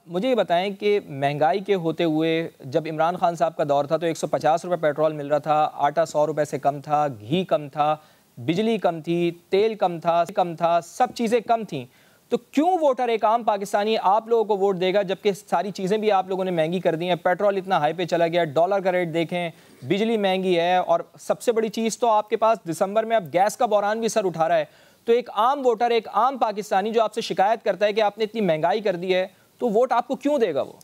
मुझे ये बताएं कि महंगाई के होते हुए जब इमरान खान साहब का दौर था तो 150 रुपये पेट्रोल मिल रहा था, आटा 100 रुपये से कम था, घी कम था, बिजली कम थी, तेल कम था, सब चीज़ें कम थीं। तो क्यों वोटर, एक आम पाकिस्तानी आप लोगों को वोट देगा जबकि सारी चीज़ें भी आप लोगों ने महंगी कर दी हैं? पेट्रोल इतना हाई पे चला गया, डॉलर का रेट देखें, बिजली महंगी है, और सबसे बड़ी चीज़ तो आपके पास दिसंबर में अब गैस का बहरान भी सर उठा रहा है। तो एक आम वोटर, एक आम पाकिस्तानी जो आपसे शिकायत करता है कि आपने इतनी महंगाई कर दी है, तो वोट आपको क्यों देगा वो?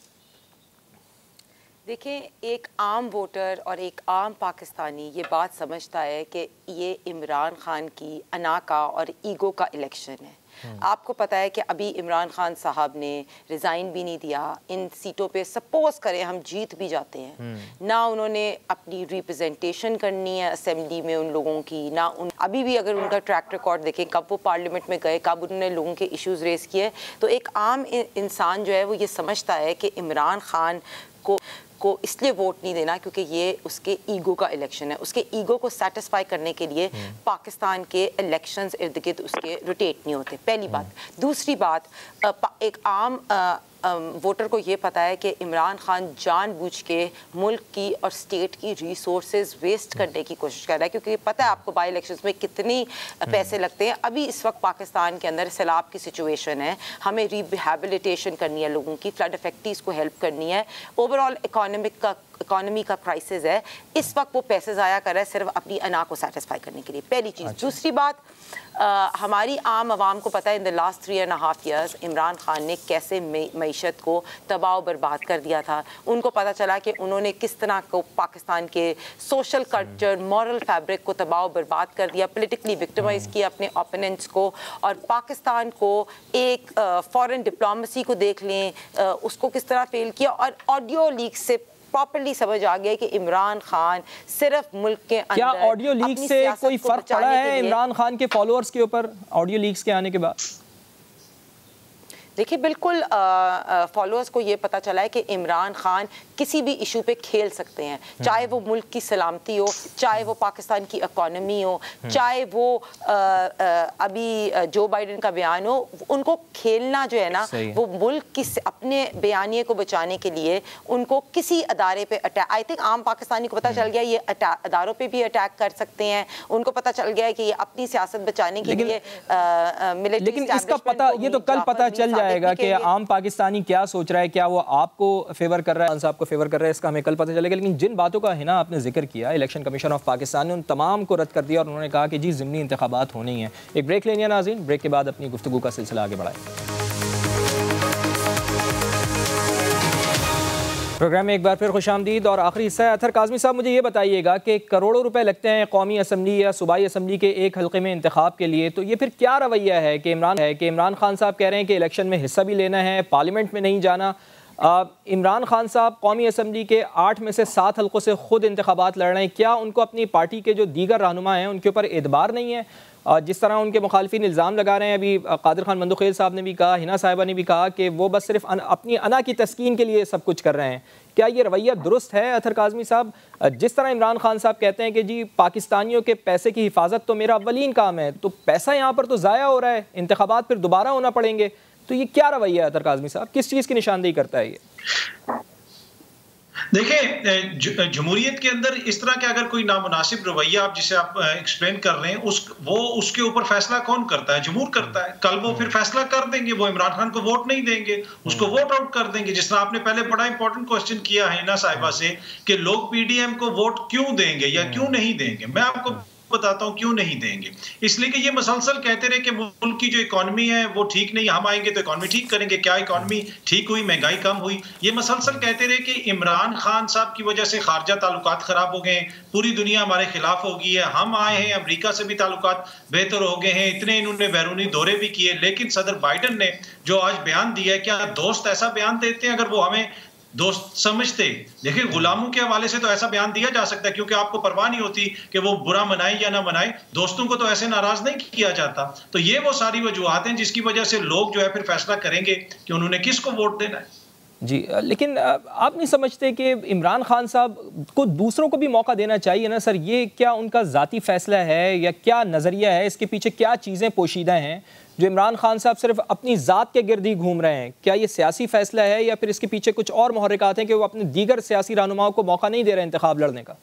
देखिए, एक आम वोटर और एक आम पाकिस्तानी ये बात समझता है कि ये इमरान खान की अना का और ईगो का इलेक्शन है। आपको पता है कि अभी इमरान खान साहब ने रिज़ाइन भी नहीं दिया। इन सीटों पे सपोज करें हम जीत भी जाते हैं, ना उन्होंने अपनी रिप्रेजेंटेशन करनी है असेंबली में उन लोगों की, ना अभी भी अगर उनका ट्रैक रिकॉर्ड देखें, कब वो पार्लियामेंट में गए, कब उन्होंने लोगों के इश्यूज़ रेस किए। तो एक आम इंसान जो है वो ये समझता है कि इमरान खान को इसलिए वोट नहीं देना क्योंकि ये उसके ईगो का इलेक्शन है। उसके ईगो को सेटिस्फाई करने के लिए पाकिस्तान के इलेक्शंस इर्द गिर्द उसके रोटेट नहीं होते, पहली बात। दूसरी बात, एक आम वोटर को ये पता है कि इमरान खान जानबूझ के मुल्क की और स्टेट की रिसोर्सेज वेस्ट करने की कोशिश कर रहा है, क्योंकि पता है आपको बाई इलेक्शंस में कितनी पैसे लगते हैं। अभी इस वक्त पाकिस्तान के अंदर सैलाब की सिचुएशन है, हमें रिहैबिलिटेशन करनी है लोगों की, फ्लड अफेक्टीज को हेल्प करनी है, ओवरऑल इकॉनमी का क्राइसिस है। इस वक्त वो पैसे ज़ाया कर रहा है सिर्फ अपनी अना को सेटिस्फाई करने के लिए, पहली चीज़। दूसरी बात, हमारी आम आवाम को पता है in the last 3.5 years Imran Khan ने कैसे मईशत को तबाह बर्बाद कर दिया था। उनको पता चला कि उन्होंने किस तरह को पाकिस्तान के सोशल कल्चर, मॉरल फैब्रिक को तबाह बर्बाद कर दिया, पॉलिटिकली विक्टिमाइज किया अपने ओपोनेंट्स को, और पाकिस्तान को एक फॉरेन डिप्लोमेसी को देख लें, उसको किस तरह फेल किया। और ऑडियो लीक से प्रॉपर्ली समझ आ गया कि इमरान खान सिर्फ मुल्क के अंदर, क्या ऑडियो लीक से कोई फर्क पड़ा है इमरान खान के फॉलोअर्स के ऊपर ऑडियो लीक्स के आने के बाद? देखिए बिल्कुल फॉलोअर्स को ये पता चला है कि इमरान खान किसी भी इशू पे खेल सकते हैं, चाहे वो मुल्क की सलामती हो, चाहे वो पाकिस्तान की इकॉनमी हो, चाहे वो अभी जो बाइडेन का बयान हो, उनको खेलना जो है ना वो मुल्क की अपने बयानिए को बचाने के लिए उनको किसी अदारे पे अटैक, आई थिंक आम पाकिस्तानी को पता चल गया ये अदारों पे भी अटैक कर सकते हैं, उनको पता चल गया है कि ये अपनी सियासत बचाने के लिए लेकिन इसका पता ये तो कल पता चल जाएगा कि आम पाकिस्तानी क्या सोच रहा है, क्या वो आपको फेवर कर रहा है, साहब को फेवर कर रहा है, इसका हमें कल पता चलेगा। लेकिन जिन बातों का है ना आपने जिक्र किया, इलेक्शन कमीशन ऑफ पाकिस्तान ने उन तमाम को रद्द कर दिया और उन्होंने कहा कि जी ज़िमनी इंतखाबात होने ही हैं। एक ब्रेक लेंगे नाज़रीन, ब्रेक के बाद अपनी गुफ्तगू का सिलसिला आगे बढ़ाएं। प्रोग्राम में एक बार फिर खुशामदीद और आखिरी हिस्सा है। अतहर काज़मी साहब, मुझे ये बताइएगा कि करोड़ों रुपए लगते हैं कौमी असम्बली या सूबाई असम्बली के एक हल्के में इंतखाब के लिए, तो ये फिर क्या रवैया है कि इमरान खान साहब कह रहे हैं कि इलेक्शन में हिस्सा भी लेना है, पार्लियामेंट में नहीं जाना। इमरान खान साहब कौमी असम्बली के 8 में से 7 हल्कों से खुद इंतखाबात लड़ रहे हैं, क्या उनको अपनी पार्टी के जो दीगर रहनुमा हैं उनके ऊपर एतबार नहीं है? जिस तरह उनके मुखालफिन इल्ज़ाम लगा रहे हैं, अभी कादिर खान मंदुखेल साहब ने भी कहा, हिना साहिबा ने भी कहा कि वो बस सिर्फ अपनी अना की तस्कीन के लिए सब कुछ कर रहे हैं। क्या ये रवैया दुरुस्त है अतहर काज़मी साहब? जिस तरह इमरान खान साहब कहते हैं कि जी पाकिस्तानियों के पैसे की हिफाजत तो मेरा अव्वलीन काम है, तो पैसा यहाँ पर तो ज़ाया हो रहा है, इंतखाबात फिर दोबारा होना पड़ेंगे, तो ये क्या रवैया है अतहर काज़मी साहब? किस चीज़ की निशानदेही करता है ये? देखिए, जमहूरियत के अंदर इस तरह के अगर कोई नामुनासिब रवैया आप जिसे आप एक्सप्लेन कर रहे हैं, उसके ऊपर फैसला कौन करता है? जमहूर करता है। कल वो फिर फैसला कर देंगे, वो इमरान खान को वोट नहीं देंगे, उसको वोट आउट कर देंगे। जिस तरह आपने पहले बड़ा इंपॉर्टेंट क्वेश्चन किया है हिना साहिबा से कि लोग पीडीएम को वोट क्यों देंगे या क्यों नहीं देंगे, मैं आपको बताता हूं क्यों नहीं देंगे। इसलिए कि ये मसलसल कहते रहे कि मुल्क की जो इकॉनमी है वो ठीक नहीं, हम आएंगे तो इकॉनमी ठीक करेंगे। क्या इकॉनमी ठीक हुई? महंगाई कम हुई? ये मसलसल कहते रहे कि इमरान खान साहब की वजह से खारजा ताल्लुकात खराब हो गए, पूरी दुनिया हमारे खिलाफ हो गई है, हम आए हैं, अमेरिका से भी ताल्लुकात बेहतर हो गए हैं, इतने इन्होंने बैरूनी दौरे भी किए। लेकिन सदर बाइडन ने जो आज बयान दिया है, क्या दोस्त ऐसा बयान देते हैं? अगर वो हमें दोस्त समझते, देखिए गुलामों के हवाले से तो ऐसा बयान दिया जा सकता है क्योंकि आपको परवाह नहीं होती कि वो बुरा मनाए या ना मनाए, दोस्तों को तो ऐसे नाराज नहीं किया जाता। तो ये वो सारी वजूहात हैं जिसकी वजह से लोग जो है फिर फैसला करेंगे कि उन्होंने किसको वोट देना है। जी, लेकिन आप नहीं समझते कि इमरान खान साहब को दूसरों को भी मौका देना चाहिए ना सर? ये क्या उनका ज़ाती फैसला है या क्या नज़रिया है? इसके पीछे क्या चीज़ें पोशीदा हैं जो इमरान खान साहब सिर्फ अपनी ज़ात के गिर्द ही घूम रहे हैं? क्या ये सियासी फैसला है या फिर इसके पीछे कुछ और मुहर्रिकात हैं कि वो अपने दीगर सियासी रहनुमाओं को मौका नहीं दे रहे इंतखाब लड़ने का?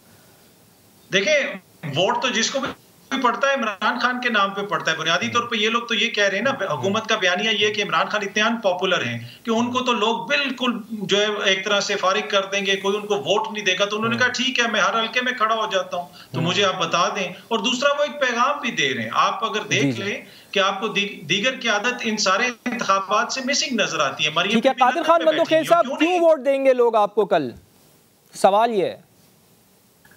देखिए, वोट तो जिसको भी पड़ता है इमरान खान के नाम पे पड़ता है। बुनियादी तौर पे ये लोग तो ये कह रहे हैं ना, हुकूमत का बयानिया ये कि इमरान खान इतने अनपॉपुलर हैं कि उनको तो लोग बिल्कुल जो है एक तरह से फारिग कर देंगे, कोई उनको वोट नहीं देगा। तो उन्होंने कहा ठीक है, मैं हर हल्के में खड़ा हो जाता हूं, तो मुझे आप बता दें। और दूसरा वो एक पैगाम भी दे रहे हैं, आप अगर देख लें कि आपको दीगर की आदत इन सारे इंतखाबात से मिसिंग नजर आती है। मरियम ठीक है, कादिर खान मंदुखेल साहब, क्यों वोट देंगे लोग आपको कल? सवाल ये है।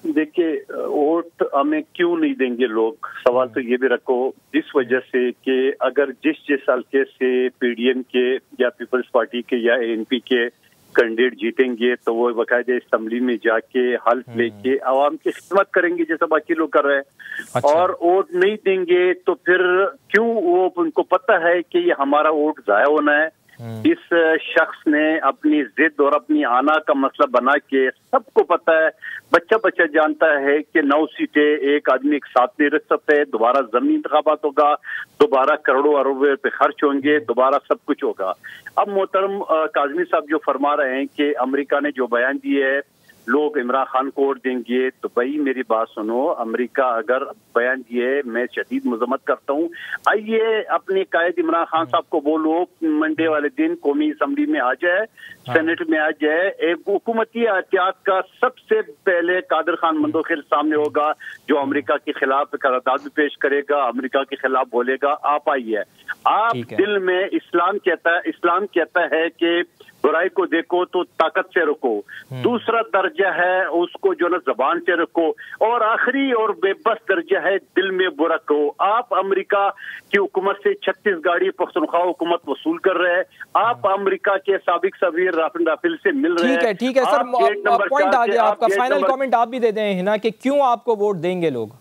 देखिए, वोट हमें क्यों नहीं देंगे लोग, सवाल तो ये भी रखो इस वजह से कि अगर जिस हल्के से पीडीएम के या पीपल्स पार्टी के या एएनपी के कैंडिडेट जीतेंगे तो वो बाकायदे असेंबली में जाके हल्फ लेके आवाम की खिदमत करेंगे जैसा बाकी लोग कर रहे हैं। अच्छा। और वोट नहीं देंगे तो फिर क्यों? वो उनको पता है कि ये हमारा वोट जाया होना है। इस शख्स ने अपनी जिद और अपनी आना का मसला बना के, सबको पता है, बच्चा बच्चा जानता है कि 9 सीटें एक आदमी एक साथ नहीं रख सकते है। दोबारा ज़मीनी इंतखाबात होगा, दोबारा करोड़ों अरब रुपए खर्च होंगे, दोबारा सब कुछ होगा। अब मोहतरम काज़मी साहब जो फरमा रहे हैं कि अमेरिका ने जो बयान दिए है लोग इमरान खान को वोट देंगे, तो भाई मेरी बात सुनो, अमेरिका अगर बयान दिए, मैं शदीद मजम्मत करता हूँ। आइए अपने कायद इमरान खान साहब को बोलो मंडे वाले दिन कौमी असम्बली में आ जाए, सेनेट में आ जाए। एक हुकूमती एहतियात का सबसे पहले कादिर खान मंदोखेल सामने होगा जो अमेरिका के खिलाफ करारदाद भी पेश करेगा, अमेरिका के खिलाफ बोलेगा। आप आइए, आप दिल में इस्लाम कहता है कि बुराई को देखो तो ताकत से रोको, दूसरा दर्जा है उसको जो ना जबान से रखो, और आखिरी और बेबस दर्जा है दिल में बुरा कहो। आप अमेरिका की हुकूमत से 36 गाड़ी पख्तूनख्वा हुकूमत वसूल कर रहे हैं, आप अमेरिका के साबिक सफीर राफिल से मिल रहे हैं। ठीक है सर, पॉइंट आ गया आपका। फाइनल कमेंट आप भी दे दें हिना कि क्यों आपको वोट देंगे लोग?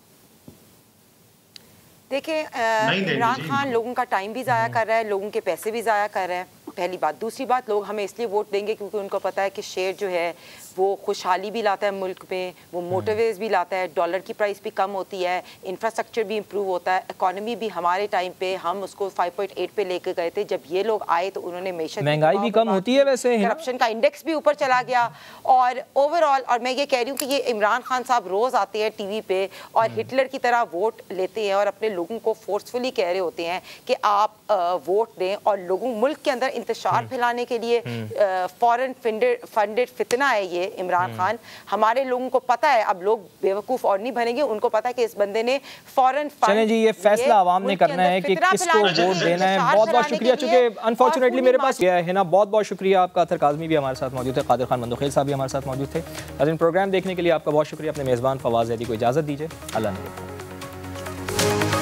देखिए, इमरान खान लोगों का टाइम भी जाया कर रहा है, लोगों के पैसे भी जाया कर रहा है। पहली बात। दूसरी बात, लोग हमें इसलिए वोट देंगे क्योंकि उनको पता है कि शेयर जो है वो खुशहाली भी लाता है मुल्क में, वो मोटरवेज भी लाता है, डॉलर की प्राइस भी कम होती है, इंफ्रास्ट्रक्चर भी इम्प्रूव होता है, इकॉनमी भी हमारे टाइम पे हम उसको 5.8 पे लेके गए थे। जब ये लोग आए तो उन्होंने महंगाई भी कम होती है, वैसे करप्शन का इंडेक्स भी ऊपर चला गया। और ओवरऑल, और मैं ये कह रही हूँ कि ये इमरान खान साहब रोज आते हैं टीवी पे और हिटलर की तरह वोट लेते हैं और अपने लोगों को फोर्सफुली कह रहे होते हैं कि आप वोट दें, और लोगों मुल्क के अंदर इंतशार फैलाने के लिए फॉरेन फंडेड फितना है ये इमरान खान। हमारे लोगों को पता है, अब लोग बेवकूफ और नहीं बनेंगे, उनको पता है कि इस बंदे ने फॉरेन चलें जी, ये फैसला आवाम ने करना है कि किसको वोट देना है। बहुत बहुत शुक्रिया। चूंकि अनफॉर्चुनेटली मेरे पास यह है ना, बहुत बहुत शुक्रिया आपका। अतर काज़मी भी हमारे साथ मौजूद थे, कादिर खान मंदोखेल साहब भी हमारे साथ मौजूद थे। नाज़रीन, प्रोग्राम देखने के लिए आपका बहुत शुक्रिया। अपने मेज़बान फवाज़ ज़ैदी को इजाज़त दीजिए। अल्लाह ने